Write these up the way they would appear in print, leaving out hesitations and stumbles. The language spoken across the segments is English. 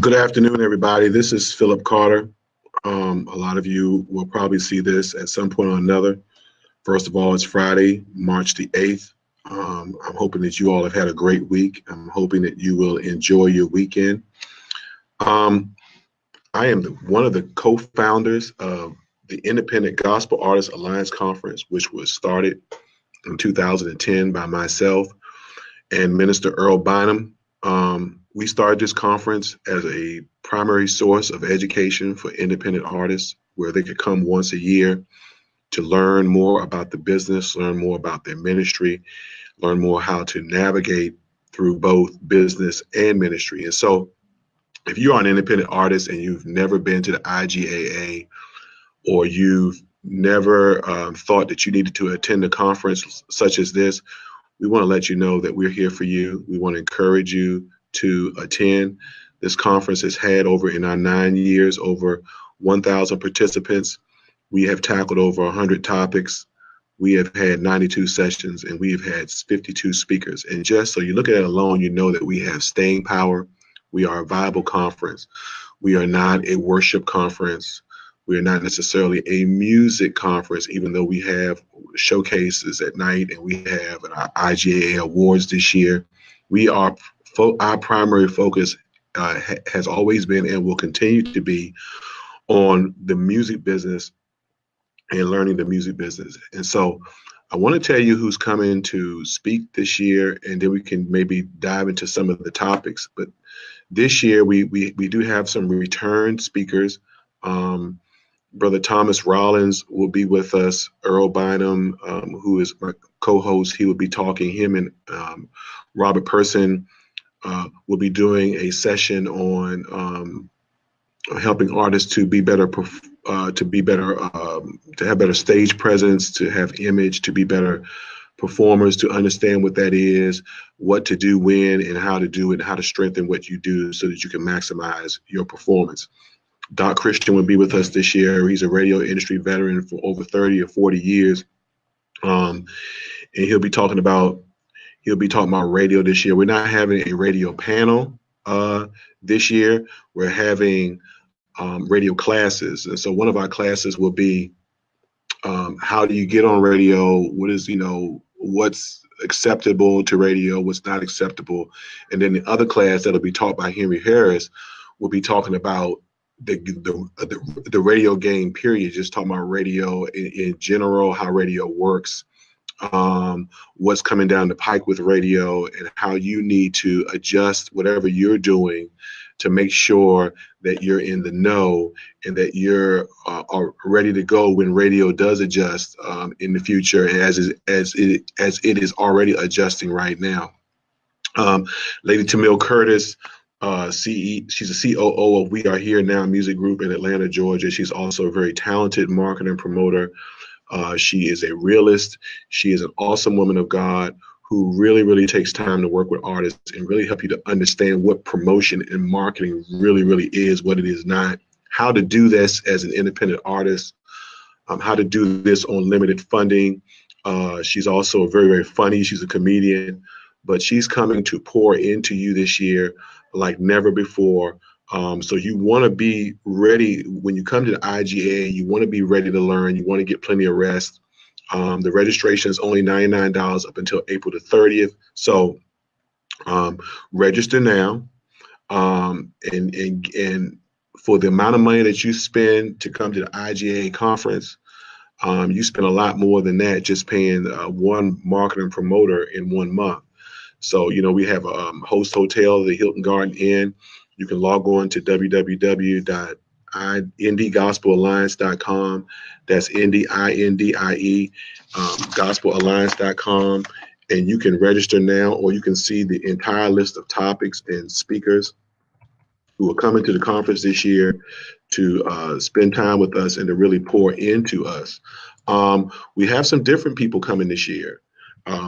Good afternoon, everybody. This is Philip Carter. A lot of you will probably see this at some point or another. First of all, it's Friday, March the 8th. I'm hoping that you all have had a great week. I'm hoping that you will enjoy your weekend. I am one of the co-founders of the Independent Gospel Artists Alliance Conference, which was started in 2010 by myself and Minister Earl Bynum. We started this conference as a primary source of education for independent artists, where they could come once a year to learn more about the business, learn more about their ministry, learn more how to navigate through both business and ministry. And so if you are an independent artist and you've never been to the IGAA, or you've never thought that you needed to attend a conference such as this, we want to let you know that we're here for you. We want to encourage you to attend. This conference has had in our 9 years, over 1,000 participants. We have tackled over 100 topics. We have had 92 sessions, and we have had 52 speakers. And just so you look at it alone, you know that we have staying power. We are a viable conference. We are not a worship conference. We are not necessarily a music conference, even though we have showcases at night and we have our IGAA awards this year. Our primary focus has always been and will continue to be on the music business and learning the music business. And so I want to tell you who's coming to speak this year, and then we can maybe dive into some of the topics. But this year we do have some return speakers. Brother Thomas Rollins will be with us. Earl Bynum, who is my co-host, he will be talking. Him and Robert Person will be doing a session on helping artists to be better, to have better stage presence, to have image, to be better performers, to understand what that is, what to do when, and how to do it, and how to strengthen what you do so that you can maximize your performance. Doc Christian will be with us this year. He's a radio industry veteran for over 30 or 40 years. And he'll be talking about radio this year. We're not having a radio panel this year. We're having radio classes. And so one of our classes will be how do you get on radio? What's acceptable to radio, what's not acceptable. And then the other class that'll be taught by Henry Harris will be talking about the radio game period, just talking about radio in general, how radio works, what's coming down the pike with radio, and how you need to adjust whatever you're doing to make sure that you're in the know and that you're are ready to go when radio does adjust in the future, as it is already adjusting right now. Lady Tamil Curtis, she's a COO of We Are Here Now Music Group in Atlanta, Georgia. She's also a very talented marketer and promoter. She is a realist. She is an awesome woman of God who really, really takes time to work with artists and really help you to understand what promotion and marketing really, really is, what it is not, how to do this as an independent artist, how to do this on limited funding. She's also very, very funny. She's a comedian, but she's coming to pour into you this year like never before. So you want to be ready when you come to the IGA. You want to be ready to learn. You want to get plenty of rest. The registration is only $99 up until April the 30th. So register now. And for the amount of money that you spend to come to the IGA conference, you spend a lot more than that just paying one marketer and promoter in 1 month. So, we have a host hotel, the Hilton Garden Inn. You can log on to www.indieGospelAlliance.com. That's Indie, INDIE, gospelalliance.com. And you can register now, or you can see the entire list of topics and speakers who are coming to the conference this year to spend time with us and to really pour into us. We have some different people coming this year.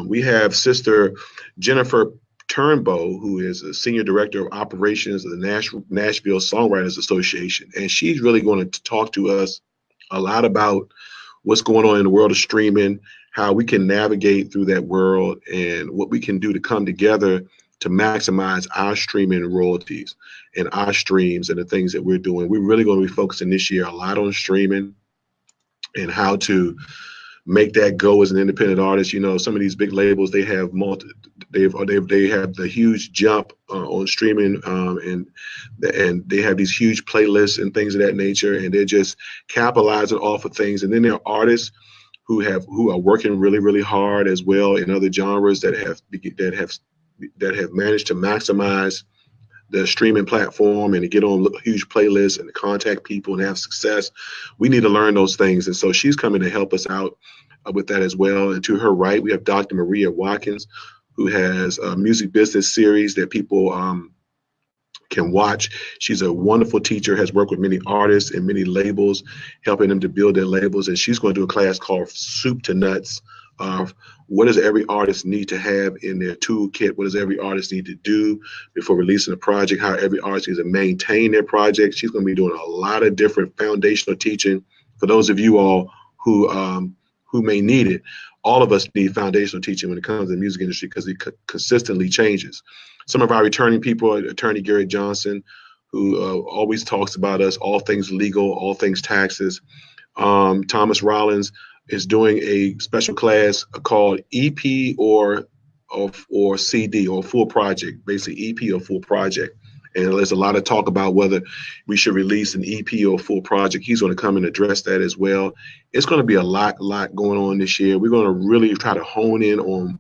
We have Sister Jennifer Turnbow, who is a senior director of operations of the Nashville Songwriters Association. And she's really going to talk to us a lot about what's going on in the world of streaming, how we can navigate through that world, and what we can do to come together to maximize our streaming royalties and our streams and the things that we're doing. We're really going to be focusing this year a lot on streaming and how to make that go as an independent artist. You know, some of these big labels, they have they have the huge jump on streaming, and they have these huge playlists and things of that nature, and they're just capitalizing off of things. And then there are artists who are working really, really hard as well in other genres that have managed to maximize the streaming platform and to get on huge playlists and to contact people and have success. We need to learn those things. And so she's coming to help us out with that as well. And to her right, we have Dr. Maria Watkins, who has a music business series that people can watch. She's a wonderful teacher, has worked with many artists and many labels, helping them to build their labels. And she's going to do a class called Soup to Nuts of what does every artist need to have in their toolkit? What does every artist need to do before releasing a project? How every artist needs to maintain their project. She's going to be doing a lot of different foundational teaching for those of you all who may need it. All of us need foundational teaching when it comes to the music industry because it consistently changes. Some of our returning people, Attorney Gary Johnson, who always talks about us, all things legal, all things taxes. Thomas Rollins is doing a special class called EP or CD or full project, basically EP or full project. And there's a lot of talk about whether we should release an EP or a full project. He's going to come and address that as well. It's going to be a lot going on this year. We're going to really try to hone in on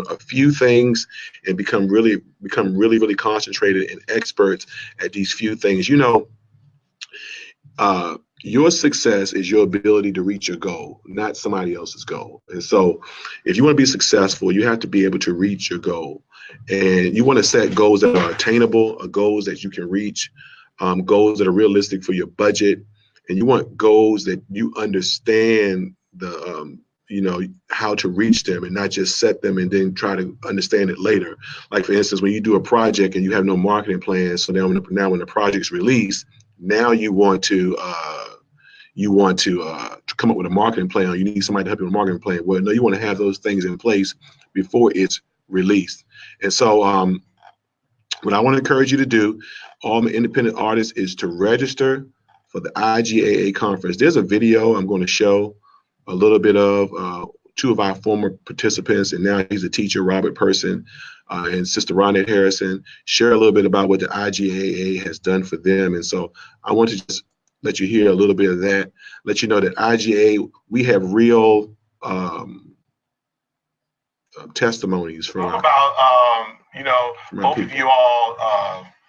a few things and become really concentrated and experts at these few things. You know, your success is your ability to reach your goal, not somebody else's goal. And so if you want to be successful, you have to be able to reach your goal. And you want to set goals that are attainable, goals that you can reach, goals that are realistic for your budget. And you want goals that you understand how to reach them and not just set them and then try to understand it later. Like, for instance, when you do a project and you have no marketing plan, so now when the project's released, now you want to come up with a marketing plan, or you need somebody to help you with a marketing plan. Well, no, you want to have those things in place before it's released. And so what I want to encourage you to do, all my independent artists, is to register for the IGAA conference. There's a video I'm going to show a little bit of two of our former participants, and now he's a teacher, Robert Person, and Sister Ronette Harrison, share a little bit about what the IGAA has done for them. And so I want to just let you hear a little bit of that, let you know that IGA, we have real testimonies from Talk about, both of you all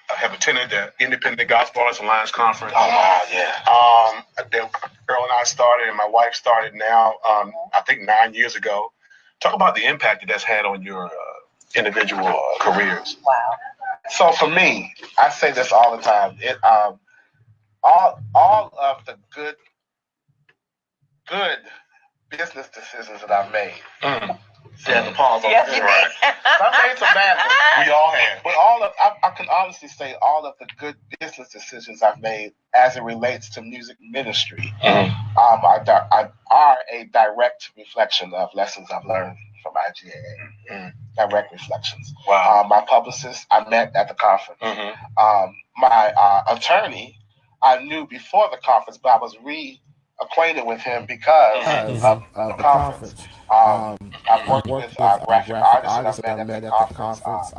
have attended the Independent Gospel Artists Alliance Conference. Oh, wow, yeah. Earl and I started, and my wife started now, I think 9 years ago. Talk about the impact that's had on your individual careers. Wow. So for me, I say this all the time. All of the good business decisions that I've made. The pause on yes, right. I made some bad ones. We all have. But I can honestly say all of the good business decisions I've made as it relates to music ministry are a direct reflection of lessons I've learned from IGAA. Direct reflections. Wow. My publicist I met at the conference. My attorney I knew before the conference, but I was reacquainted with him because of the conference. I've worked with graphic artists that I met at the conference,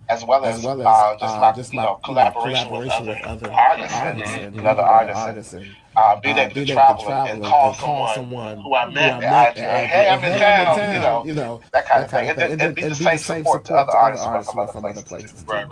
as well as just my collaboration with other artists and other artists. Being able to travel and call someone who I met at IGA, hey, I'm in town, that kind of thing. And be the same support to other artists from other places. Right.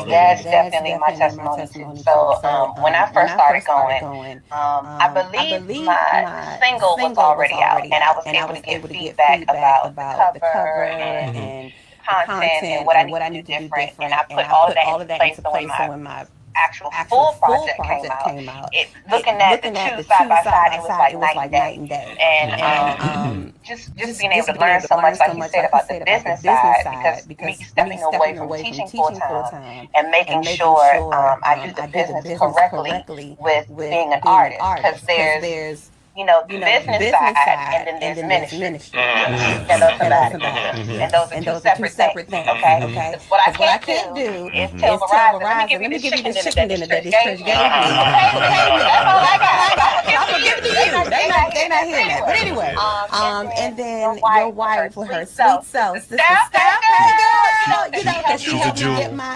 That's definitely my testimony too. So when I first started going, I believe my single was already out, and I was able to get feedback about the cover and content and what I need to do different. And I put all of that into place. So when my actual full project came out, looking at the two side by side, it was like night and day. And just being able to learn so much, like you said, about the business side, because me stepping away from teaching full time and making sure I do the business correctly with being an artist, because there's the business side, and then there's ministry. And those are two separate things. Okay. What I can't do is tell Verizon, let me give you the chicken dinner that this church gave me. That's all I got. I'm gonna give it to you. They're not hearing that. But anyway, and then your wife with her sweet self, Sister Steph, because she helped me get my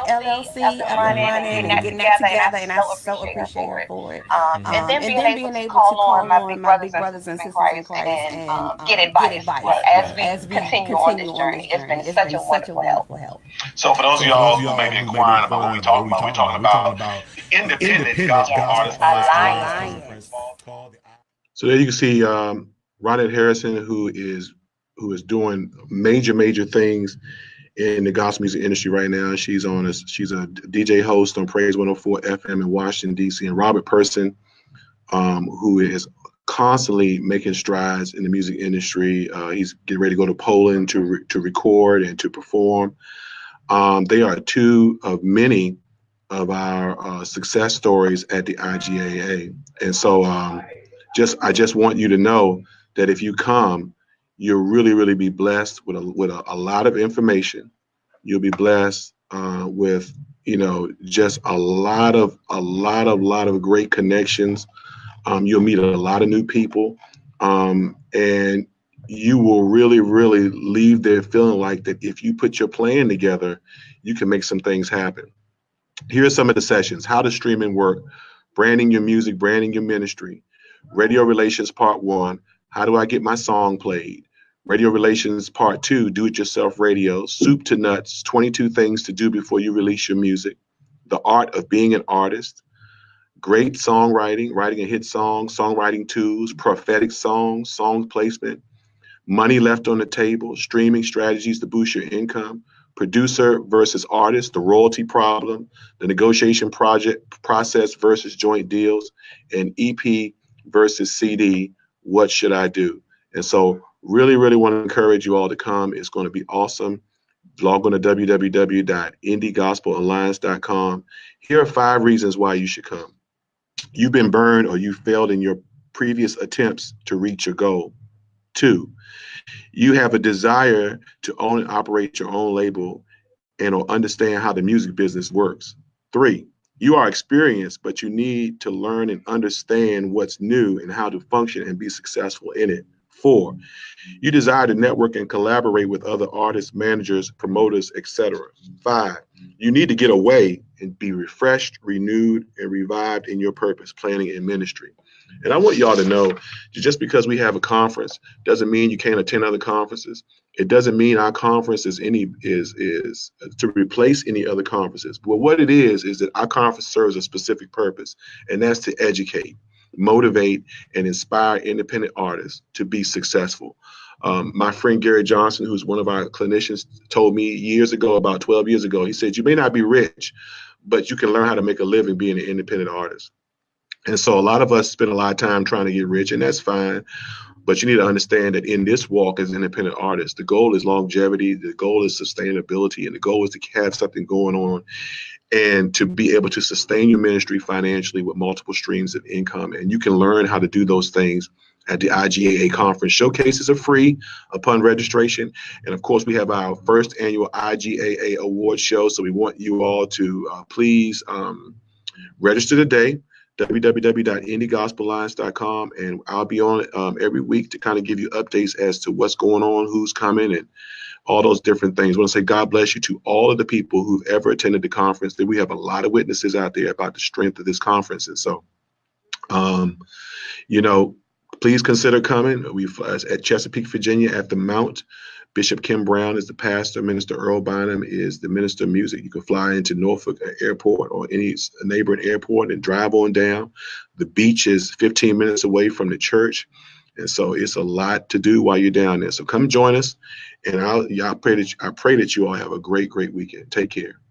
LLC up and running and getting that together, and I so appreciate her for it. And then being able to call on my big brothers and sisters in Christ and get advice as we continue on this journey. It's been such a wonderful help. So for those of y'all who may be inquiring about what we're talking about independent gospel artists alliance. So there you can see Ronette Harrison, who is doing major things in the gospel music industry right now. She's a DJ host on Praise 104 FM in Washington, D.C. And Robert Person, who is constantly making strides in the music industry. He's getting ready to go to Poland to record and to perform. They are two of many of our success stories at the IGAA. And so I just want you to know that if you come, you'll really be blessed with a lot of information. You'll be blessed with just a lot of great connections. You'll meet a lot of new people, and you will really leave there feeling like that if you put your plan together, you can make some things happen. Here are some of the sessions: how does streaming work, branding your music, branding your ministry, radio relations part 1, how do I get my song played, radio relations part 2, do-it-yourself radio, soup to nuts, 22 things to do before you release your music, the art of being an artist, great songwriting, writing a hit song, songwriting tools, prophetic songs, song placement, money left on the table, streaming strategies to boost your income, producer versus artist, the royalty problem, the negotiation process versus joint deals, and EP versus CD, what should I do? And so really want to encourage you all to come. It's going to be awesome. Log on to www.indiegospelalliance.com. Here are 5 reasons why you should come. You've been burned or you failed in your previous attempts to reach your goal. 2, you have a desire to own and operate your own label and or understand how the music business works. 3, you are experienced, but you need to learn and understand what's new and how to function and be successful in it. 4, you desire to network and collaborate with other artists, managers, promoters, etc. 5, you need to get away and be refreshed, renewed, and revived in your purpose, planning, and ministry. And I want y'all to know, just because we have a conference doesn't mean you can't attend other conferences. It doesn't mean our conference is to replace any other conferences. But what it is that our conference serves a specific purpose, and that's to educate, motivate, and inspire independent artists to be successful. My friend Gary Johnson, who's one of our clinicians, told me years ago, about 12 years ago, he said, you may not be rich, but you can learn how to make a living being an independent artist. And so a lot of us spend a lot of time trying to get rich, and that's fine. But you need to understand that in this walk as an independent artist, the goal is longevity, the goal is sustainability, and the goal is to have something going on and to be able to sustain your ministry financially with multiple streams of income. And you can learn how to do those things at the IGAA conference. Showcases are free upon registration. And of course, we have our first annual IGAA award show. So we want you all to please register today. www.indiegospelalliance.com, and I'll be on every week to kind of give you updates as to what's going on, who's coming, and all those different things. I want to say God bless you to all of the people who've ever attended the conference. That we have a lot of witnesses out there about the strength of this conference. And so, please consider coming. We've at Chesapeake, Virginia, at the Mount. Bishop Kim Brown is the pastor. Minister Earl Bynum is the minister of music. You can fly into Norfolk Airport or any neighboring airport and drive on down. The beach is 15 minutes away from the church. And so it's a lot to do while you're down there. So come join us. And I pray that you all have a great weekend. Take care.